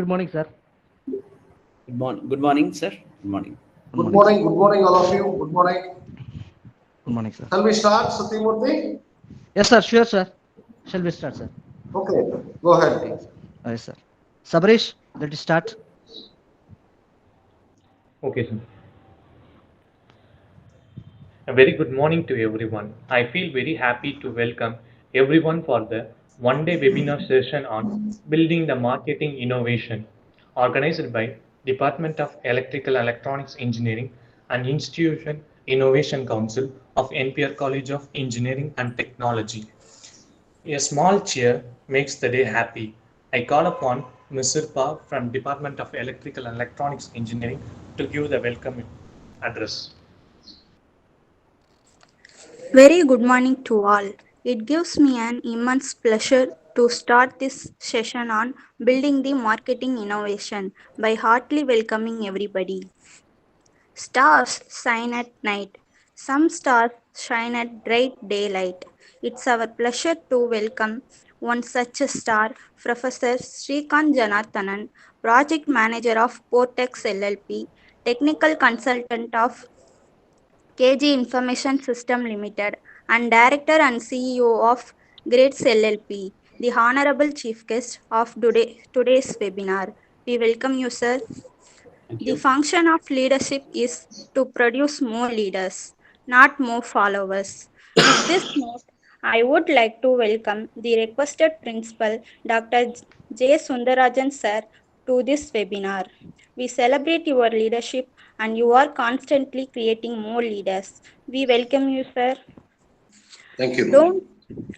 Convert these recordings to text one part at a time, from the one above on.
Good morning, sir. Good morning, sir. Good morning. Good morning, sir. Good morning, all of you. Good morning. Good morning, sir. Shall we start, Satyamurthy? Yes, sir. Sure, sir. Shall we start, sir? Okay, go ahead. Yes, sir. Sabrish, let us start. Okay, sir. A very good morning to everyone. I feel very happy to welcome everyone for the one-day webinar session on building the marketing innovation organized by Department of Electrical Electronics Engineering and Institution Innovation Council of NPR College of Engineering and Technology. A small cheer makes the day happy. I call upon Ms. Sirpa from Department of Electrical and Electronics Engineering to give the welcome address. Very good morning to all. It gives me an immense pleasure to start this session on building the marketing innovation by heartily welcoming everybody. Stars shine at night. Some stars shine at bright daylight. It's our pleasure to welcome one such a star, Professor Srikant Janarthanan, Project Manager of Portex LLP, Technical Consultant of KG Information System Limited, and Director and CEO of Grades LLP, the Honorable Chief Guest of today's webinar. We welcome you, sir. Thank The you. function of leadership is to produce more leaders, not more followers. With this note, I would like to welcome the requested principal, Dr. J. Sundarajan sir, to this webinar. We celebrate your leadership and you are constantly creating more leaders. We welcome you, sir. Thank you. Don't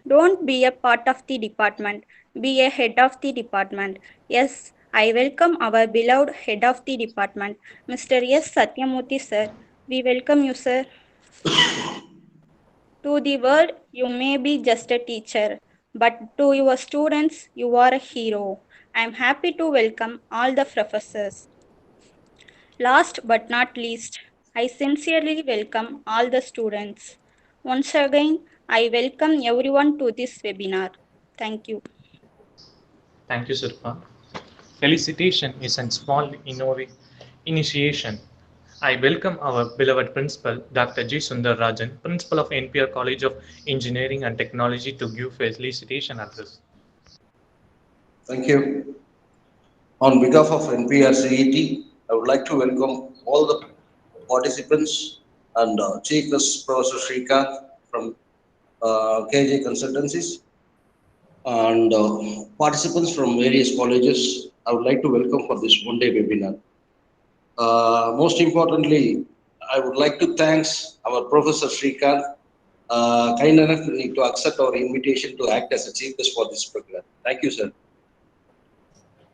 don't be a part of the department, be a head of the department. Yes, I welcome our beloved head of the department, Mr. S. Satyamurthy, sir. We welcome you, sir. To the world, you may be just a teacher, but to your students, you are a hero. I am happy to welcome all the professors. Last but not least, I sincerely welcome all the students. Once again, I welcome everyone to this webinar. Thank you. Thank you, Sirpa. Felicitation is a small initiation. I welcome our beloved principal, Dr. G. Sundar Rajan, principal of NPR College of Engineering and Technology, to give felicitation address. Thank you. On behalf of NPRCET, I would like to welcome all the participants and Chief Guest Professor Srikant from KJ Consultancies and participants from various colleges. I would like to welcome for this one-day webinar. Most importantly, I would like to thank our Professor Srikant, kind enough to accept our invitation to act as a chief guest for this program. Thank you, sir.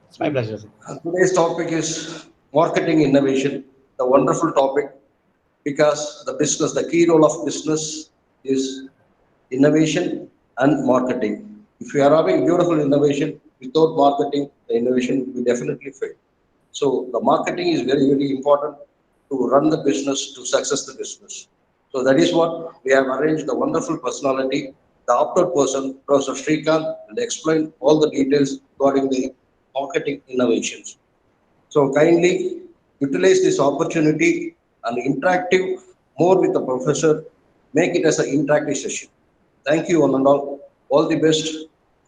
It's my pleasure. Today's topic is marketing innovation, the wonderful topic because the key role of business is innovation and marketing. If you are having beautiful innovation without marketing, the innovation will definitely fail. So the marketing is very, very important to run the business, to success the business. So that is what we have arranged a wonderful personality, the aptest person, Professor Srikant, will explain all the details regarding the marketing innovations. So kindly utilize this opportunity and interactive more with the professor, make it as an interactive session. Thank you one and all. All the best.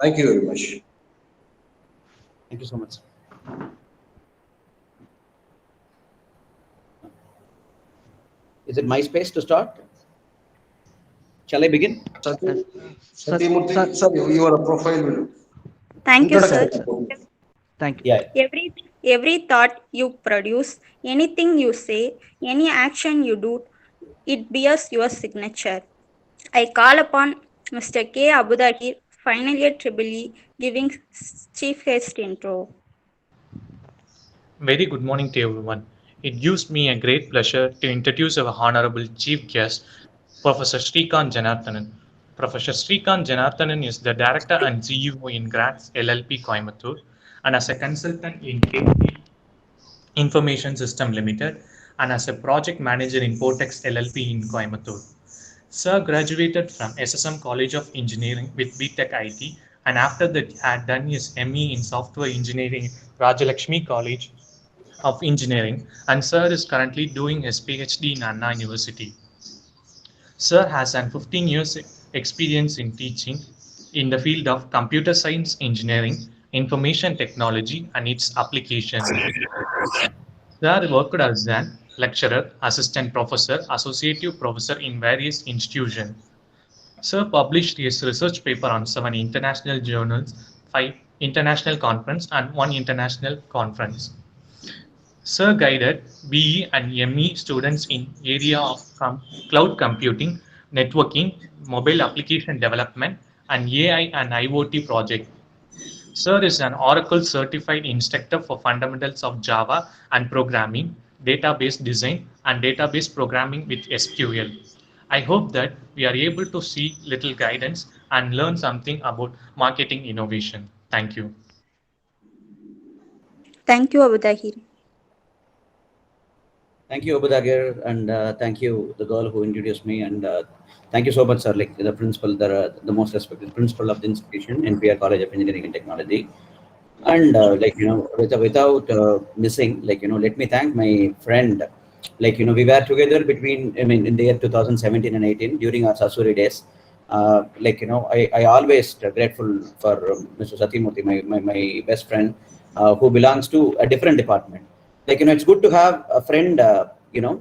Thank you very much. Thank you so much. Is it my space to start? Shall I begin? Satya, Sir, Satyamurthy, sir, your profile will Thank you, introduction. sir. thank you. Yeah. Every thought you produce, anything you say, any action you do, it bears your signature. I call upon Mr. K. Abudahir, final year Triple E, giving chief guest intro. Very good morning to everyone. It gives me a great pleasure to introduce our honorable chief guest, Professor Srikant Janarthanan. Professor Srikant Janarthanan is the director and CEO in GRATS LLP Coimbatore and as a consultant in KG Information System Limited and as a project manager in Portex LLP in Coimbatore. Sir graduated from SSM College of Engineering with BTech IT and after that had done his ME in software engineering Rajalakshmi College of Engineering, and Sir is currently doing his PhD in Anna University. Sir has an 15 years experience in teaching in the field of computer science engineering, information technology and its application. Sir worked as an lecturer, assistant professor, associate professor in various institutions. Sir published his research paper on 7 international journals, 5 international conference and 1 international conference. Sir guided BE and ME students in area of cloud computing, networking, mobile application development, and AI and IoT project. Sir is an Oracle certified instructor for fundamentals of Java and programming, database design, and database programming with SQL. I hope that we are able to see little guidance and learn something about marketing innovation. Thank you. Thank you, Abu Tahir. Thank you, Abudagir, and thank you, the girl who introduced me, and thank you so much, sir. Like the principal, the most respected principal of the institution, NPR College of Engineering and Technology, and without missing, let me thank my friend. We were together in the year 2017 and 18 during our Sasuri days. I always grateful for Mr. Satyamurthy, my best friend, who belongs to a different department. It's good to have a friend,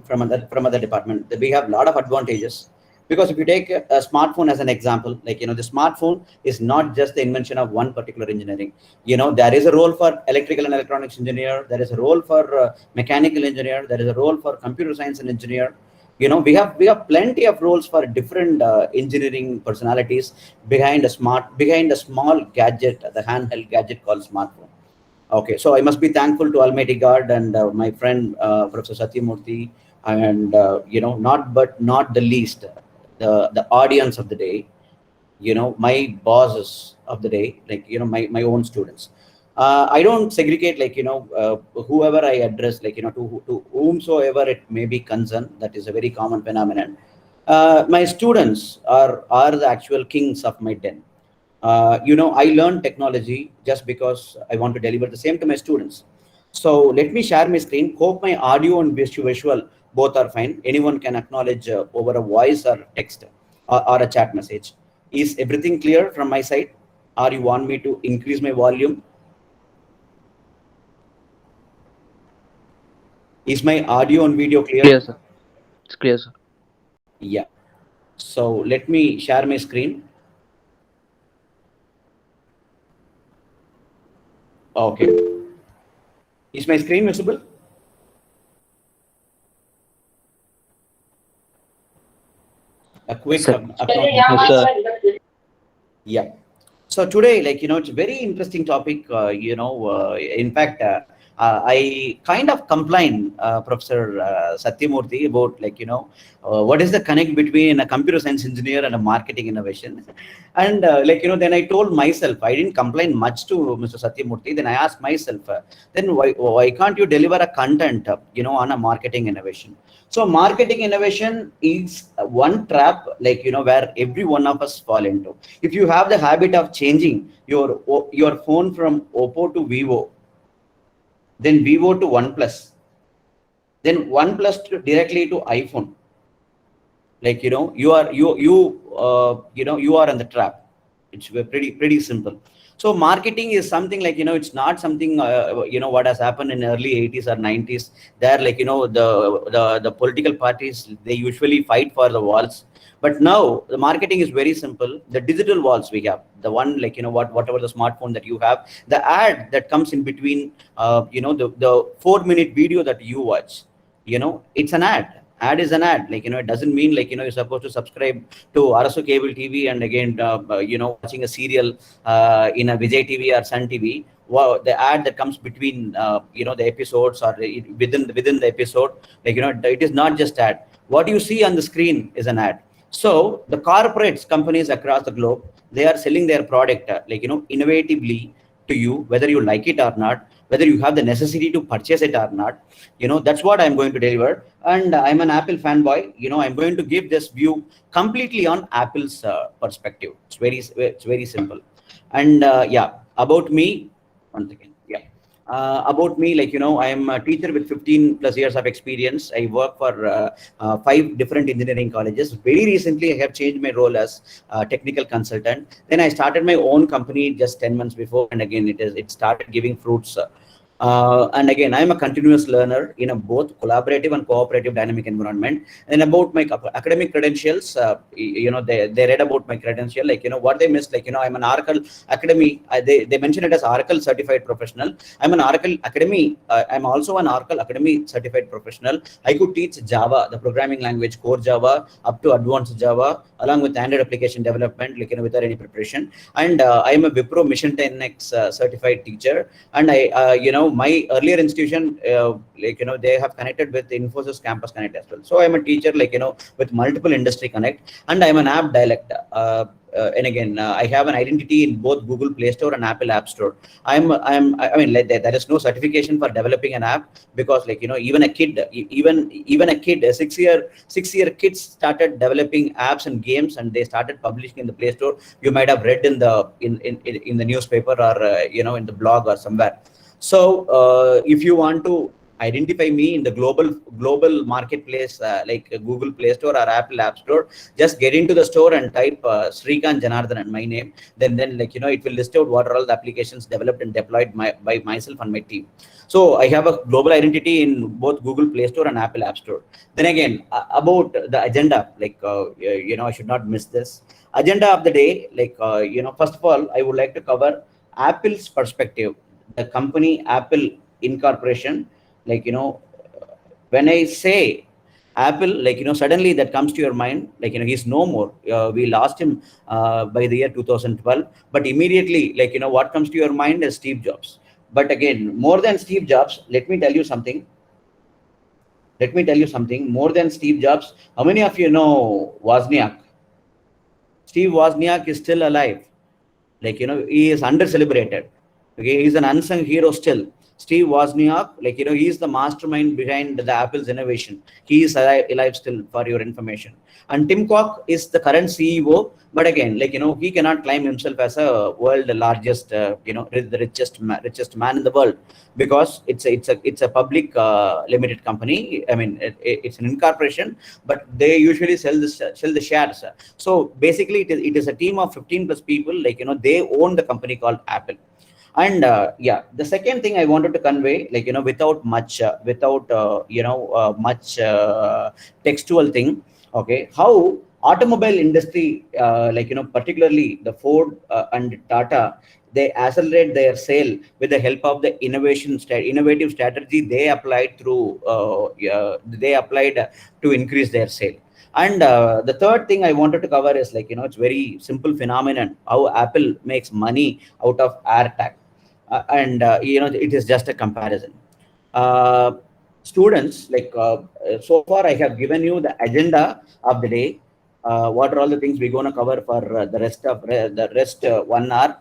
from other department. We have a lot of advantages, because if you take a smartphone as an example, the smartphone is not just the invention of one particular engineering. There is a role for electrical and electronics engineer. There is a role for mechanical engineer. There is a role for computer science and engineer. We have plenty of roles for different engineering personalities behind a small gadget, the handheld gadget called smartphone. Okay, so I must be thankful to Almighty God and my friend Professor Satyamurthy, and not the least, the audience of the day, my bosses of the day, my own students. I don't segregate, whoever I address, to whomsoever it may be concerned. That is a very common phenomenon. My students are the actual kings of my den. I learned technology just because I want to deliver the same to my students. So let me share my screen. Hope my audio and visual both are fine. Anyone can acknowledge over a voice or text or a chat message. Is everything clear from my side, or you want me to increase my volume? Is my audio and video clear? Clear, sir. It's clear, sir. Yeah. So let me share my screen. Okay. Is my screen visible? A quick yeah. So today, it's a very interesting topic. In fact, I kind of complained, Professor Satyamurthy, about what is the connect between a computer science engineer and a marketing innovation. And then I told myself, I didn't complain much to Mr. Satyamurthy. Then I asked myself, then why can't you deliver a content, on a marketing innovation? So marketing innovation is one trap, where every one of us fall into. If you have the habit of changing your phone from Oppo to Vivo, then Vivo to OnePlus, then OnePlus directly to iPhone, you are in the trap. It's pretty simple. So marketing is something it's not something what has happened in early 80s or 90s. There, the political parties, they usually fight for the walls. But now the marketing is very simple. The digital walls we have, the one whatever the smartphone that you have, the ad that comes in between, the 4-minute video that you watch, it's an ad. Ad is an ad. It doesn't mean you're supposed to subscribe to Arasu Cable TV and again watching a serial in a Vijay TV or Sun TV. Wow, the ad that comes between the episodes or within the episode, it is not just ad. What you see on the screen is an ad. So the corporates, companies across the globe, they are selling their product innovatively to you, whether you like it or not, whether you have the necessity to purchase it or not. That's what I'm going to deliver. And I'm an Apple fanboy. I'm going to give this view completely on Apple's perspective. It's very simple. And yeah, about me, once again, yeah. About me, like, I am a teacher with 15 plus years of experience. I work for 5 different engineering colleges. Very recently, I have changed my role as technical consultant. Then I started my own company just 10 months before, and again, it started giving fruits. And again, I'm a continuous learner in a both collaborative and cooperative dynamic environment. And about my academic credentials, they read about my credential, like, what they missed, like, I'm an Oracle Academy. They mentioned it as Oracle certified professional. I'm an Oracle Academy. I'm also an Oracle Academy certified professional. I could teach Java, the programming language, core Java, up to advanced Java, along with Android application development, like, without any preparation. And I am a Wipro Mission 10X certified teacher. And I, my earlier institution, they have connected with Infosys Campus Connect as well. So I'm a teacher, like, with multiple industry connect, and I'm an app dialect. And again, I have an identity in both Google Play Store and Apple App Store. I mean, like, there is no certification for developing an app, because, like, even a kid, even a kid, a six-year kids started developing apps and games, and they started publishing in the Play Store. You might have read in the newspaper, or in the blog or somewhere. So if you want to identify me in the global marketplace, like Google Play Store or Apple App Store, just get into the store and type Srikanth Janardhanan, my name. Then like, it will list out what are all the applications developed and deployed by myself and my team. So I have a global identity in both Google Play Store and Apple App Store. Then again, about the agenda, like, I should not miss this agenda of the day. Like, first of all, I would like to cover Apple's perspective, the company Apple Incorporation. Like, when I say Apple, like, suddenly that comes to your mind, like, he's no more. We lost him by the year 2012. But immediately, like, what comes to your mind is Steve Jobs. But again, more than Steve Jobs, let me tell you something. More than Steve Jobs, how many of you know Wozniak? Steve Wozniak is still alive. Like, he is under-celebrated. Okay, he's an unsung hero still. Steve Wozniak, like, he is the mastermind behind the Apple's innovation. He is alive still, for your information. And Tim Cook is the current CEO. But again, like, he cannot claim himself as a world largest, the richest man in the world, because it's a public limited company. I mean, it's an incorporation, but they usually sell the shares. So basically, it is a team of 15 plus people. Like, they own the company called Apple. And yeah, the second thing I wanted to convey, like, without much textual thing, okay, how automobile industry, like, particularly the Ford and Tata, they accelerate their sale with the help of the innovative strategy they applied to increase their sale. And the third thing I wanted to cover is, like, it's very simple phenomenon, how Apple makes money out of AirTag. And it is just a comparison. Students, like, so far I have given you the agenda of the day. What are all the things we're going to cover for the rest 1 hour.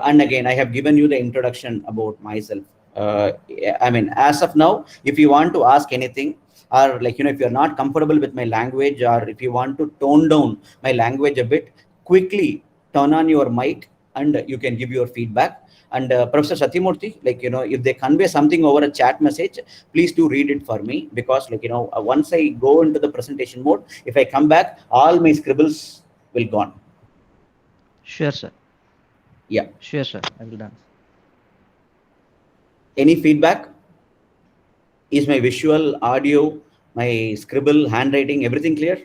And again, I have given you the introduction about myself. I mean, as of now, if you want to ask anything, or, like, if you're not comfortable with my language, or if you want to tone down my language a bit, quickly turn on your mic and you can give your feedback. And Professor Satyamurthy, like, if they convey something over a chat message, please do read it for me, because, like, once I go into the presentation mode, if I come back, all my scribbles will gone. Sure, sir. Yeah. Sure, sir. I will done. Any feedback? Is my visual, audio, my scribble, handwriting, everything clear?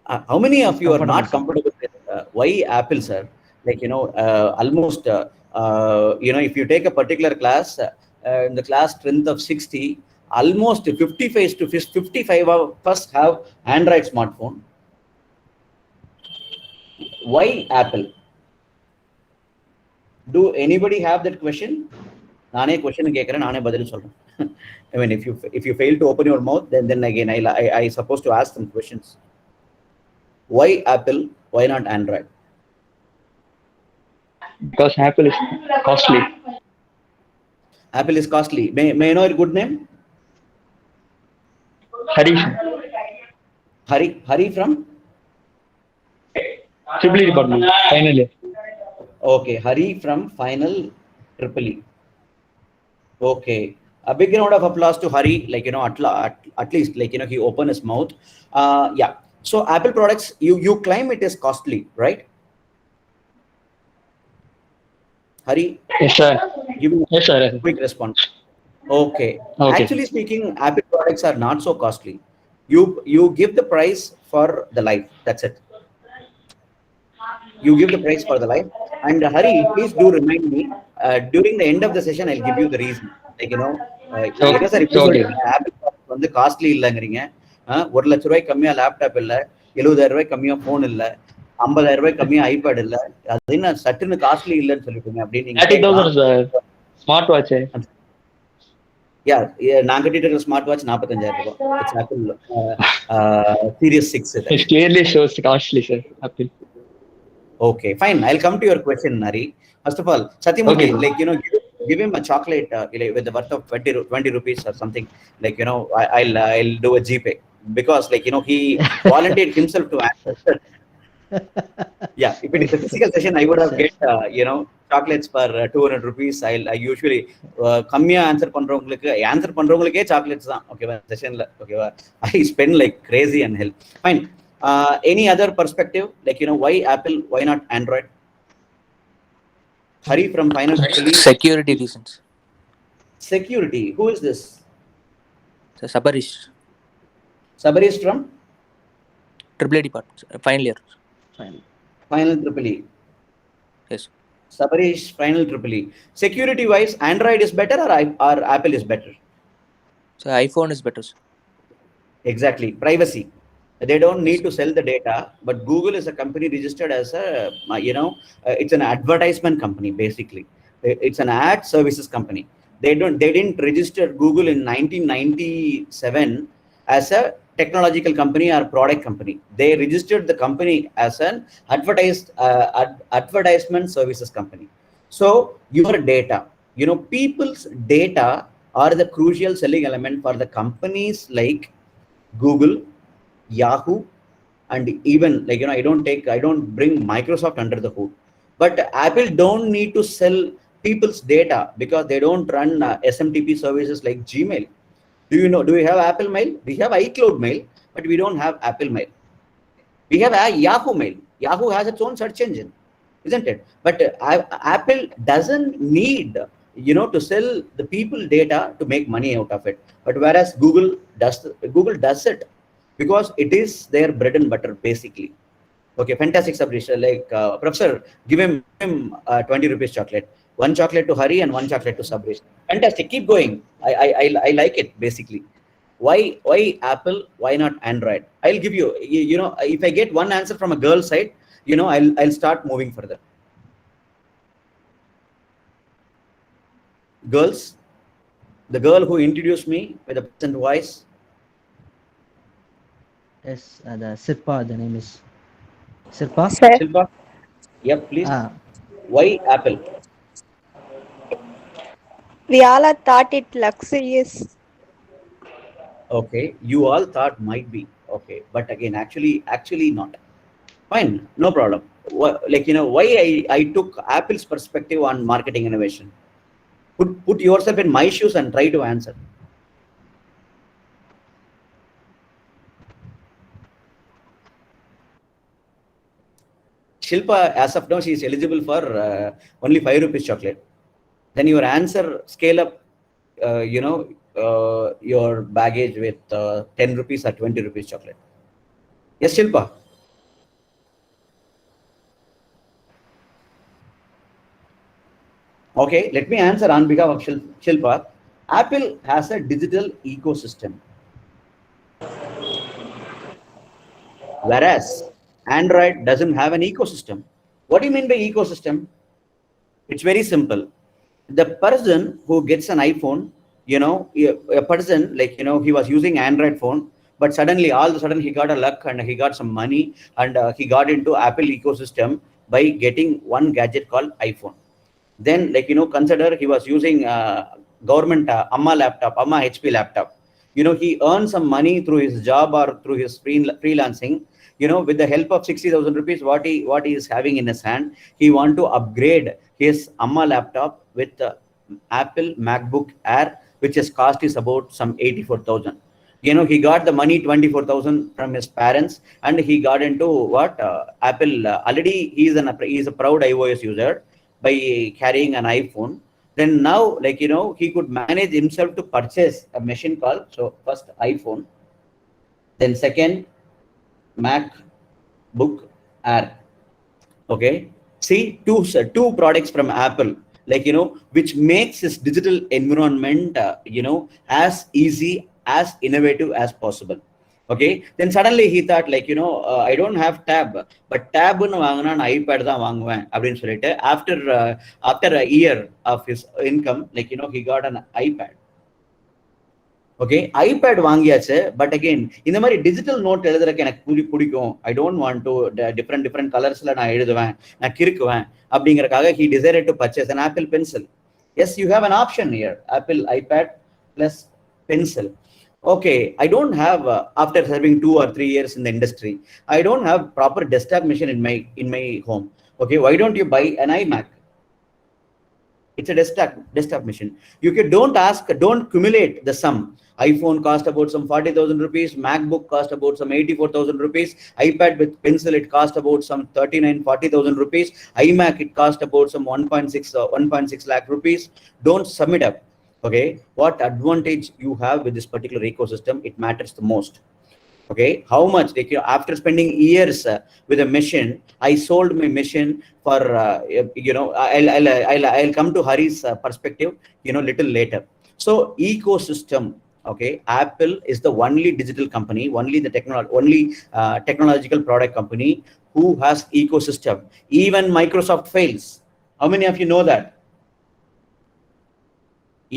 How many of you are not comfortable with why Apple, sir? Like, almost, if you take a particular class, in the class strength of 60, almost 55 of us have Android smartphone. Why Apple? Do anybody have that question? I mean, if you fail to open your mouth, then again, I supposed to ask some questions. Why Apple? Why not Android? Because Apple is costly. Apple is costly. May I know your good name? Harish. Hari from? Triple E department, final year. Okay, Hari from final Triple E. Okay, a big round of applause to Hari. Like, at least, like, he opened his mouth. Yeah. So Apple products, you claim it is costly, right? Hari, Yes, sir. give me Yes, sir. a quick response. Okay. Okay. Actually speaking, Apple products are not so costly. You give the price for the life. That's it. You give the price for the life. And Hari, please do remind me during the end of the session. I'll give you the reason. Like, என்ன sir இப்படி சொல்றீங்க? Apple வந்து costly இல்லைங்கிறீங்க. 1,00,000 ரூபாய் கம்மியா laptop இல்ல, 70,000 ரூபாய் கம்மியா phone இல்ல, 50,000 ரூபாய் கம்மியா ஐபேட் இல்ல, அது என்ன சட்டுன்னு காஸ்ட்லி இல்லைன்னு சொல்லிட்டீங்க அப்படின்னு 30,000 ஸ்மார்ட் வாட்ச். நான் கட்டிட்டு இருக்கிற ஸ்மார்ட் வாட்ச் 45,000 ரூபாய். It's apple Series 6. It clearly shows costly, sir. Apple. Okay, fine. I'll come to your question, Nari. First of all, Satyamurthy, like, give him a chocolate with the worth of 20 rupees or something. Like, I'll do a GPay because, like, he volunteered himself to answer. Yeah, if it is a physical session, I would have get, chocolates for 200 rupees. I usually kammiya answer பண்றவங்களுக்கே chocolates தான். Okay, session la. Okay, I spend like crazy and hell. Fine. Any other perspective? Like, why Apple? Why not Android? Hari from Final Security reasons. Security. Who is this? So Sabarish. Sabarish from Triple E department. Final year. Final Triple E. Yes. Sabarish, Final Triple E. Security wise, Android is better or Apple is better? So iPhone is better. Exactly. Privacy. They don't need to sell the data, but Google is a company registered as a, it's an advertisement company, basically. It's an ad services company. They didn't register Google in 1997 as a technological company or product company. They registered the company as an advertisement services company. So your data, people's data are the crucial selling element for the companies like Google, Yahoo, and even like, I don't bring Microsoft under the hood, but Apple don't need to sell people's data because they don't run SMTP services like Gmail. Do we have Apple Mail? We have iCloud Mail, but we don't have Apple Mail. We have a Yahoo Mail. Yahoo has its own search engine, isn't it? But Apple doesn't need, to sell the people data to make money out of it. But whereas Google does it because it is their bread and butter, basically. Okay, fantastic, Sabarish. Like, Professor, give him 20 rupees chocolate. One chocolate to Hari and one chocolate to Sabarish. Fantastic. Keep going. I like it, basically. Why Apple? Why not Android? I'll give you, if I get one answer from a girl's side, I'll start moving further. Girls, the girl who introduced me with a pleasant voice. Yes, the Sirpa, the name is Sirpa. Shilpa? Yep, please. Why Apple? We all thought it luxurious. Okay, you all thought might be. Okay, but again, actually not. Fine, no problem. Like, why I took Apple's perspective on marketing innovation. Put yourself in my shoes and try to answer. Shilpa, as of now, she is eligible for only 5 rupees chocolate. Then your answer scale up, your baggage with 10 rupees or 20 rupees chocolate. Yes, Shilpa. Okay, let me answer on behalf of Shilpa. Apple has a digital ecosystem, whereas Android doesn't have an ecosystem. What do you mean by ecosystem? It's very simple. The person who gets an iPhone, a person like, he was using Android phone, but suddenly, all of a sudden, he got a luck and he got some money and he got into Apple ecosystem by getting one gadget called iPhone. Then, like, consider he was using government Amma HP laptop. He earned some money through his job or through his freelancing. with the help of 60,000 rupees, what he is having in his hand, he want to upgrade his Amma laptop with Apple MacBook Air, which has cost is about some 84,000. He got the money 24,000 from his parents, and he got into what Apple. Already he is a proud iOS user by carrying an iPhone. Then now, he could manage himself to purchase a machine called, so first iPhone, then second MacBook Air. Okay, see two products from Apple, which makes his digital environment, as easy, as innovative as possible. Okay, then suddenly he thought, I don't have tab, but tab vaangana na iPad da vaanguven appdin sollite, after a year of his income, he got an iPad. Okay, iPad வாங்கியாச்சு. But again இந்த மாதிரி digital note எழுதுறதுக்கு எனக்கு பிடிக்கும். I don't want to different கலர்ஸ்ல நான் எழுதுவேன், நான் கிறுக்குவேன் அப்படிங்கறக்காக he decided to purchase an Apple Pencil. Yes, you have an option here, Apple iPad plus pencil. Okay, I don't have after serving 2 or 3 years in the industry, I don't have proper desktop machine in my home. Okay, why don't you buy an iMac? It's a desktop machine. Don't cumulate the sum. iPhone cost about some 40,000 rupees, MacBook cost about some 84,000 rupees, iPad with pencil it cost about some 40,000 rupees, iMac it cost about some 1.6 lakh rupees. Don't sum it up. Okay, what advantage you have with this particular ecosystem, it matters the most. Okay, how much, after spending years with a machine, I sold my machine for I'll come to Hari's perspective little later. So ecosystem, okay, Apple is the only digital company, only technological product company who has ecosystem. Even Microsoft fails. How many of you know that?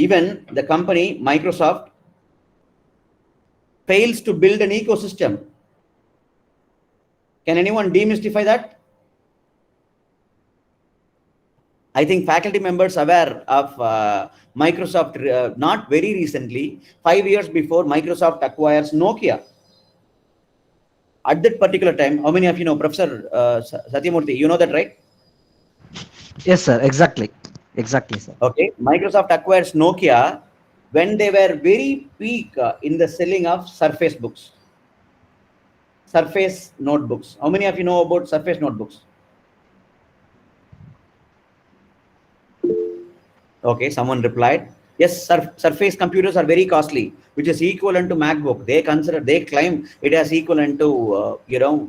Even the company Microsoft fails to build an ecosystem. Can anyone demystify that? I think faculty members aware of Microsoft, not very recently, 5 years before Microsoft acquires Nokia. At that particular time, how many of you know, Professor Satyamurthy, you know that, right? Yes, sir. Exactly, sir. Okay, Microsoft acquires Nokia when they were very peak in the selling of Surface books, Surface notebooks. How many of you know about Surface notebooks? Okay, someone replied. Yes, Surface computers are very costly, which is equivalent to MacBook. They claim it has equivalent to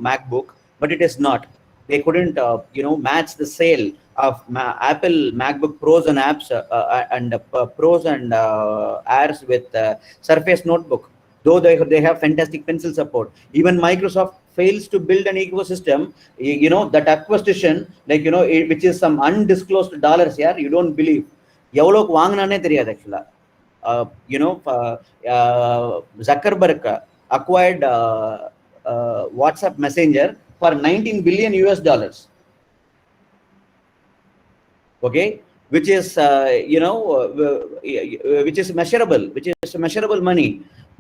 MacBook, but it is not. They couldn't match the sale of Apple MacBook Pros and apps and Pros and Airs with Surface notebook. Though they have fantastic pencil support. Even Microsoft fails to build an ecosystem. That acquisition, which is some undisclosed dollars here, you don't believe. எவ்வளோக்கு வாங்கினானே தெரியாது ஆக்சுவலா. Zuckerberg acquired WhatsApp Messenger for $19 billion. Okay, which is which is measurable money.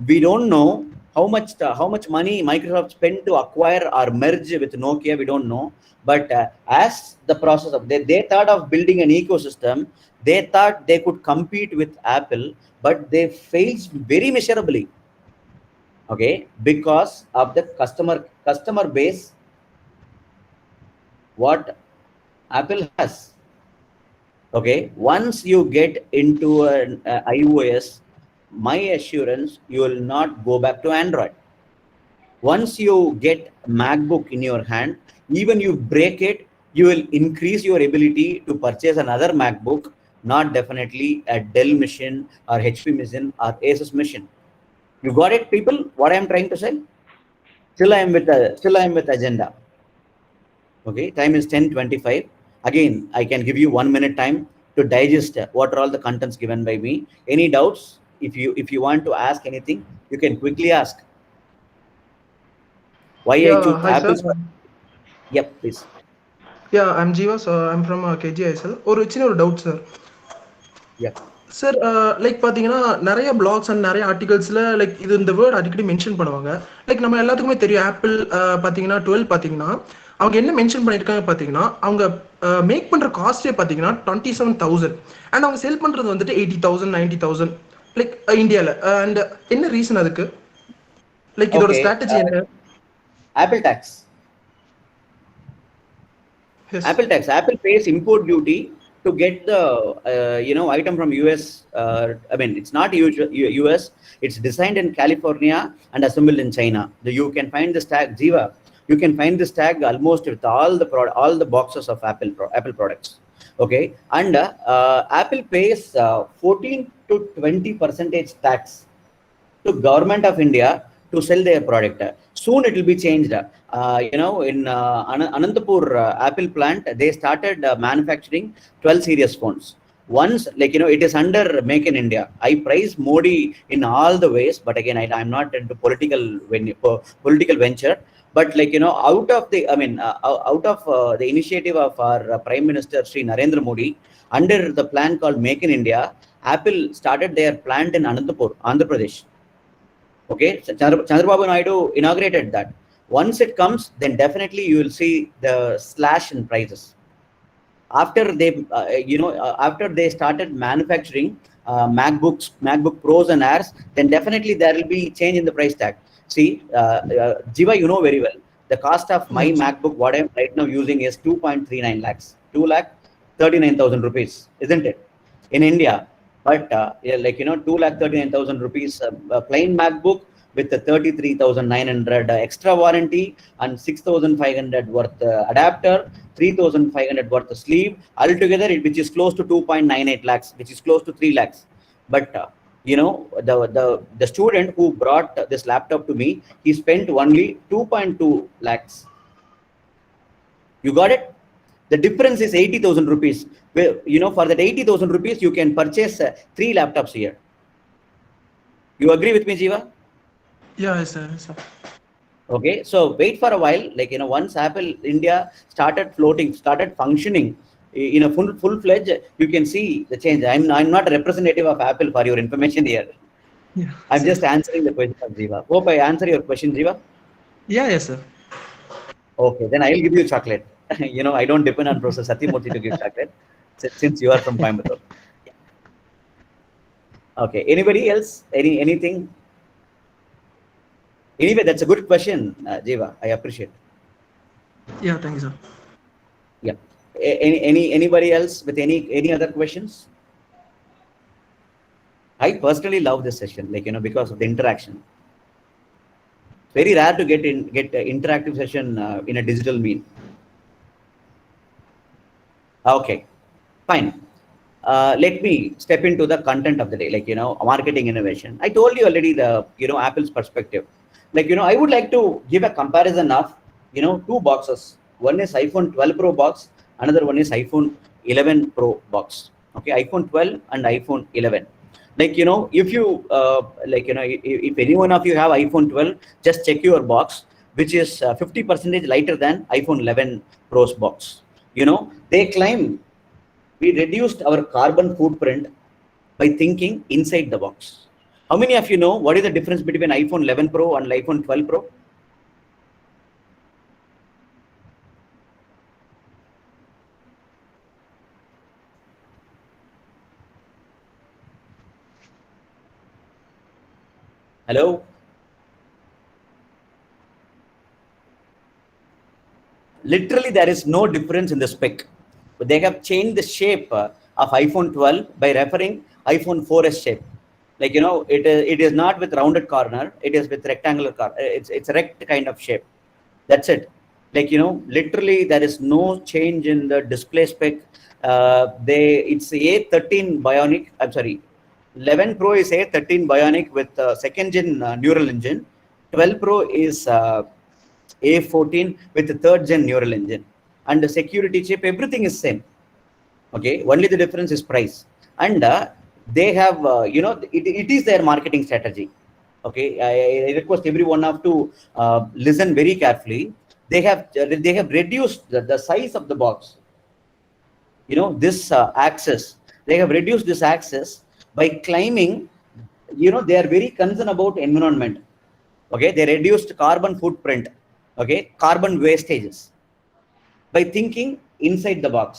We don't know how much money Microsoft spent to acquire or merge with Nokia. We don't know, but as the process of they thought of building an ecosystem, they thought they could compete with Apple, but they failed very miserably. Okay, because of the customer base what Apple has. Okay, once you get into an iOS, my assurance, you will not go back to Android. Once you get MacBook in your hand, even you break it, you will increase your ability to purchase another MacBook, not definitely a Dell machine or HP machine or Asus machine. You got it, people? What I am trying to say? Still I am with agenda. Okay, time is 10:25. Again, I can give you 1 minute time to digest what are all the contents given by me. Any doubts? If you want to ask anything, you can quickly ask. Why I choose Apple? Sir. Yep, please. Yeah, I'm Jiva. So I'm from KGISL. Or which doubt, sir? Yeah. Sir like பார்த்தீங்கன்னா நிறைய blocks and நிறைய ஆர்டிகல்ஸில் like இந்த word அடிக்கடி mention பண்ணுவாங்க. Like நம்ம எல்லாத்துக்குமே தெரியும் apple பார்த்தீங்கன்னா 12 பார்த்தீங்கன்னா அவங்க என்ன மென்ஷன் பண்ணியிருக்காங்க பார்த்தீங்கன்னா அவங்க மேக் பண்ணுற காஸ்டே பார்த்தீங்கன்னா 27,000 அண்ட் அவங்க செல் பண்ணுறது வந்துட்டு 80,000 90,000 லைக் இந்தியாவில். அண்ட் என்ன ரீசன் அதுக்கு? லைக் இதோட ஸ்ட்ராட்டஜி என்ன? Apple tax. Yes. Apple pays import duty to get the item from US. I mean, it's not US. It's designed in California and assembled in China. You can find this tag, Jiva. You can find this tag almost with all the boxes of Apple products. Okay, and Apple pays 14 to 20% tax to government of India to sell their product. Soon it will be changed. In Anantapur Apple plant, they started manufacturing 12 series phones. Once, it is under Make in India. I praise Modi in all the ways, but again, I'm not into political venture. But out of the initiative of our Prime Minister Sri Narendra Modi, under the plan called Make in India, Apple started their plant in Anantapur, Andhra Pradesh. Okay, Chandrababu Naidu inaugurated that. Once it comes, then definitely you will see the slash in prices. After they started manufacturing MacBook Pros and Airs, then definitely there will be change in the price tag. See, Jiva, you know very well, the cost of my MacBook, what I'm right now using is 2.39 lakhs, 2,39,000 rupees, isn't it? In India. But 2,39,000 rupees plain MacBook with the 33,900 extra warranty and 6,500 worth adapter, 3,500 worth sleeve, altogether which is close to 2.98 lakhs, which is close to 3 lakhs. But the student who brought this laptop to me, he spent only 2.2 lakhs. You got it? The difference is 80,000 rupees. For that 80,000 rupees, you can purchase 3 laptops here. You agree with me, Jiva? Yeah, yes, sir. Okay, so wait for a while. Once Apple India started functioning in a full-fledged, you can see the change. I'm not a representative of Apple for your information here. Yeah, I'm just answering the question of Jiva. Hope I answer your question, Jiva. Yeah, yes, sir. Okay, then I'll give you chocolate. I don't depend on Professor Satyamurthy to give chocolate since you are from Coimbatore. Yeah. Okay, anybody else? Anything? Anyway, that's a good question, Jiva. I appreciate. Yeah, thank you, sir. Yeah. Anybody else with any other questions? I personally love this session, because of the interaction. Very rare to get interactive session in a digital mean. Okay, fine. Let me step into the content of the day, marketing innovation. I told you already Apple's perspective. I would like to give a comparison of, 2 boxes. One is iPhone 12 Pro box, another one is iPhone 11 Pro box. Okay, iPhone 12 and iPhone 11. If you, if any one of you have iPhone 12, just check your box, which is 50% lighter than iPhone 11 Pro's box. They claim we reduced our carbon footprint by thinking inside the box. How many of you know what is the difference between iPhone 11 Pro and iPhone 12 Pro? Hello? Literally, there is no difference in the spec. But they have changed the shape of iPhone 12 by referring iPhone 4S shape. It is not with rounded corner. It is with rectangular corner. It's a rect kind of shape. That's it. Literally, there is no change in the display spec. It's A13 Bionic. I'm sorry. 11 Pro is A13 Bionic with second gen neural engine. 12 Pro is A14 with the third gen neural engine. And the security chip, everything is same. Okay, only the difference is price. And they have, it is their marketing strategy. Okay, I request everyone to listen very carefully. They have reduced the size of the box. This axis, they have reduced this axis By climbing, they are very concerned about environment. Okay, they reduced carbon footprint, okay, carbon wastages, by thinking inside the box.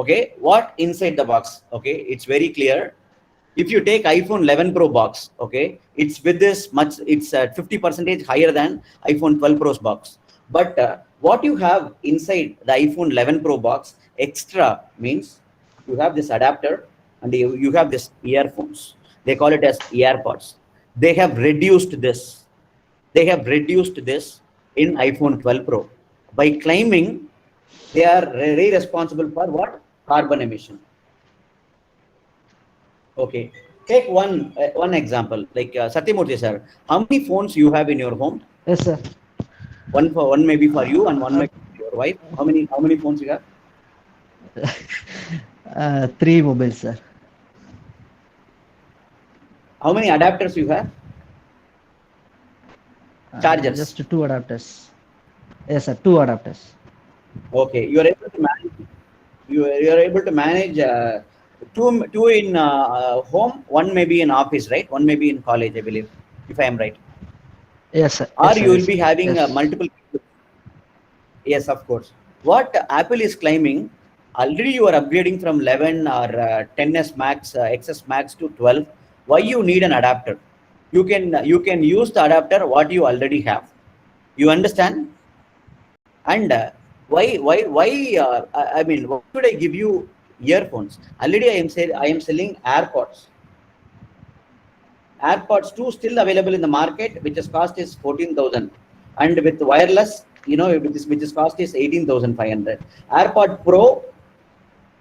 Okay, what inside the box? Okay, it's very clear. If you take iPhone 11 Pro box, okay, it's with this much, it's 50% higher than iPhone 12 Pro's box. But what you have inside the iPhone 11 Pro box extra means you have this adapter and you have this earphones. They call it as AirPods. They have reduced this. They have reduced this in iPhone 12 Pro. By claiming they are very responsible for what? Carbon emission. Okay, take one example, like Satyamurthy sir, how many phones you have in your home? Yes, sir. One maybe for you and one maybe for your wife. How many phones you have? 3 mobiles, sir. How many adapters you have? Chargers. Just 2 adapters. Yes, sir. 2 adapters. Okay, you are able to manage. You are able to manage two in home, one maybe in office, right? One maybe in college, I believe, if I am right. Yes, sir. Or Yes, sir. you will be having Yes. multiple. Yes, of course. What Apple is claiming, already you are upgrading from 11 or 10s Max, XS Max to 12. Why you need an adapter? You can use the adapter what you already have. You understand? And why I mean, why should I give you earphones? Already I am selling AirPods. AirPods 2 still available in the market, which is cost is 14,000, and with wireless, which is cost is 18,500. AirPod Pro,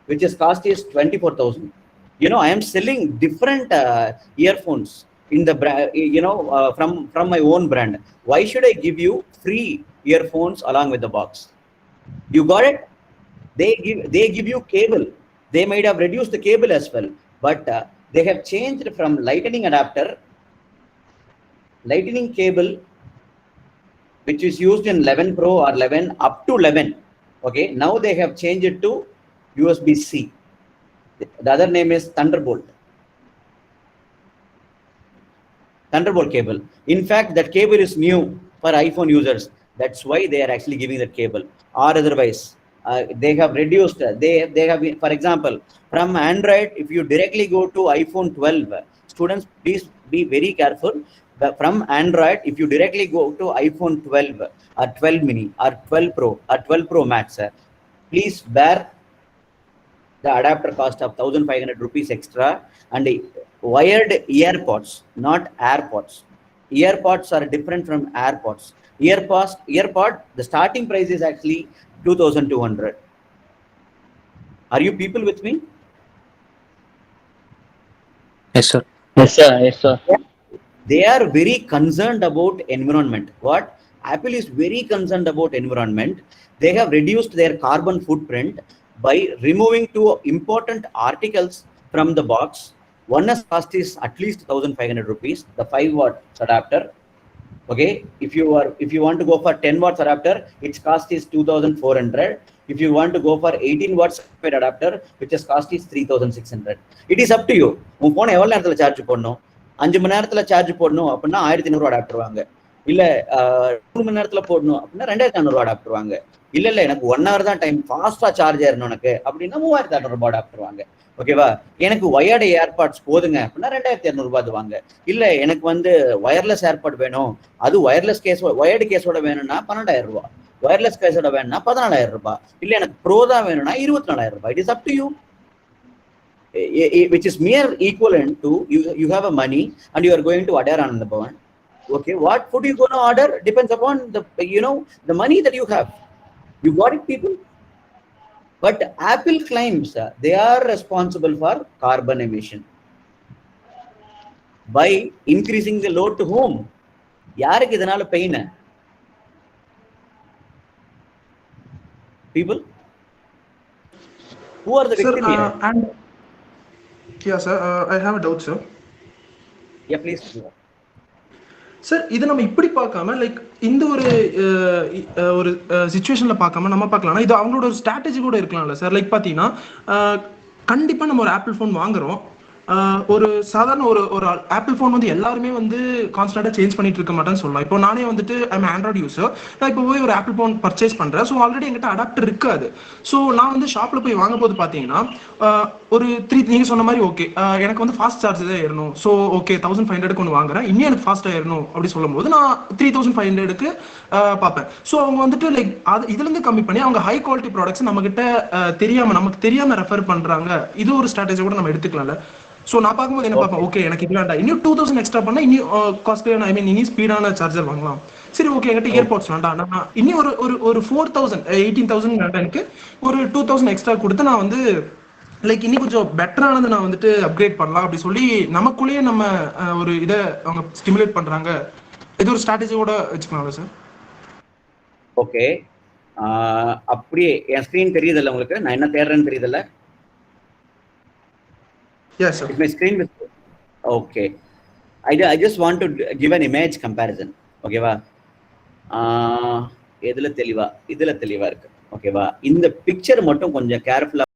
which is cost is 24,000. I am selling different earphones in the from my own brand. Why should I give you free earphones along with the box? You got it? They give you cable. They might have reduced the cable as well, but they have changed from lightning cable, which is used in 11 Pro or 11 up to 11. Okay, now they have changed it to USB-C. The other name is Thunderbolt cable. In fact, that cable is new for iPhone users. That's why they are actually giving that cable. Or otherwise, they have reduced. They have been, for example, from Android, if you directly go to iPhone 12, students, please be very careful. From Android, if you directly go to iPhone 12 or 12 mini or 12 Pro or 12 Pro Max, please bear the adapter cost of 1,500 rupees extra and wired earpods, not AirPods. Earpods are different from AirPods. Earpod, the starting price is actually 2,200. Are you people with me? Yes, sir. Yes, sir. Yes, sir. They are very concerned about environment. What? Apple is very concerned about environment. They have reduced their carbon footprint by removing 2 important articles from the box. One is cost is at least 1,500 rupees, the 5-watt adapter. Okay, if you want to go for 10 watts adapter, its cost is 2,400. If you want to go for 18 watts adapter, which is cost is 3,600. It is up to you. உன் phone எவ்வளவு நேரத்துல charge போடணும்? 5 மணி நேரத்துல charge போடணும் அப்படின்னா 1,500 adapter வாங்க. இல்ல 3 மணி நேரத்துல போடணும் அப்படின்னா 2,500 அடாப்டர் வாங்க. இல்ல எனக்கு 1 hour தான் டைம், ஃபாஸ்டா சார்ஜ் ஆயிரணும் எனக்கு அப்படின்னா 3,600 அடாப்டர் வாங்க. ஓகேவா? எனக்கு வயர்டு ஏர்பாட்ஸ் போதுங்க அப்படின்னா 2,200 ரூபாய் வாங்க. இல்ல எனக்கு வயர்லெஸ் ஏர்பாட் வேணும், அது வயர்லெஸ் கேஸ் வயர்டு கேஸோட வேணும்னா 12,000 ரூபாய், வயர்லெஸ் கேஸோட வேணும்னா 14,000 ரூபாய், இல்ல எனக்கு ப்ரோ தான் வேணும்னா 24,000 ரூபாய். It is up to you, which is mere equivalent to you have a money and you are going to order on the Bhavan. Okay, what food you going to order depends upon the money that you have. You got it, people? But Apple claims they are responsible for carbon emission by increasing the load to whom? யாருக்கு இதனால pain? People who are the victim here? And yeah, sir, I have a doubt, sir. Yeah, please. Sir, இதை நம்ம இப்படி பார்க்காம like இந்த ஒரு சிச்சுவேஷன்ல பார்க்காம நம்ம பார்க்கலாம்னா இது அவங்களோட ஒரு ஸ்ட்ராட்டஜி கூட இருக்கலாம்ல சார். லைக் பார்த்தீங்கன்னா கண்டிப்பாக நம்ம ஒரு ஆப்பிள் ஃபோன் வாங்குறோம், ஒரு சாதாரண ஒரு ஒரு ஆப்பிள் ஃபோன் வந்து எல்லாருமே வந்து கான்ஸ்டன்டா சேஞ்ச் பண்ணிட்டு இருக்க மாட்டேன்னு சொல்லலாம். இப்போ நானே வந்துட்டு ஐம் ஆண்ட்ராய்டு யூஸர், நான் இப்போ போய் ஒரு ஆப்பிள் ஃபோன் பர்ச்சேஸ் பண்றேன். ஸோ ஆல்ரெடி என்கிட்ட அடாப்டர் இருக்காது. ஸோ நான் வந்து ஷாப்ல போய் வாங்கும் போது பாத்தீங்கன்னா ஒரு நீங்க சொன்ன மாதிரி ஓகே எனக்கு வந்து ஃபாஸ்ட் சார்ஜ் தான் ஏறணும். ஸோ ஓகே 1500 ஒன்று வாங்குறேன், இன்னும் எனக்கு ஃபாஸ்டா ஏறணும் அப்படி சொல்லும் போது நான் 3500க்கு பார்ப்பேன். ஸோ அவங்க வந்துட்டு லைக் அது இதுல இருந்து கம்மி பண்ணி அவங்க ஹை குவாலிட்டி ப்ராடக்ட்ஸ் நம்ம கிட்ட நமக்கு தெரியாம ரெஃபர் பண்றாங்க. இது ஒரு ஸ்ட்ராட்டஜி கூட நம்ம எடுத்துக்கலாம்ல. ஸோ நான் பார்க்கும்போது என்ன பார்ப்பேன், ஓகே எனக்கு இது வேண்டாம், இன்னும் 2000 எக்ஸ்ட்ரா பண்ணா இன்னும் காஸ்ட்லியான இனி ஸ்பீடான சார்ஜர் வாங்கலாம். சரி ஓகே என்கிட்ட இயர்பாட்ஸ் வேண்டாம், நான் இன்னும் ஒரு 4000 18,000 வேண்டாம், எனக்கு ஒரு 2000 எக்ஸ்ட்ரா கொடுத்து நான் வந்து லைக் இன்னும் கொஞ்சம் பெட்டரானது நான் வந்துட்டு அப்கிரேட் பண்ணலாம் அப்படி சொல்லி நமக்குள்ளேயே நம்ம ஒரு இதை அவங்க ஸ்டிமுலேட் பண்றாங்க. இது ஒரு ஸ்ட்ராட்டஜியோட வச்சுக்கலாம்ல சார்? ஓகே, அப்படியே என் ஸ்கிரீன் தெரியுதுல்ல உங்களுக்கு, நான் என்ன தேடுறேன்னு தெரியுதுல்ல? Yes sir. My screen is okay. I just want to give an image comparison. Okay va? இதுல தெளிவா இருக்கு. ஓகேவா? இந்த பிக்சர் மட்டும் கொஞ்சம் கேர்ஃபுல்லா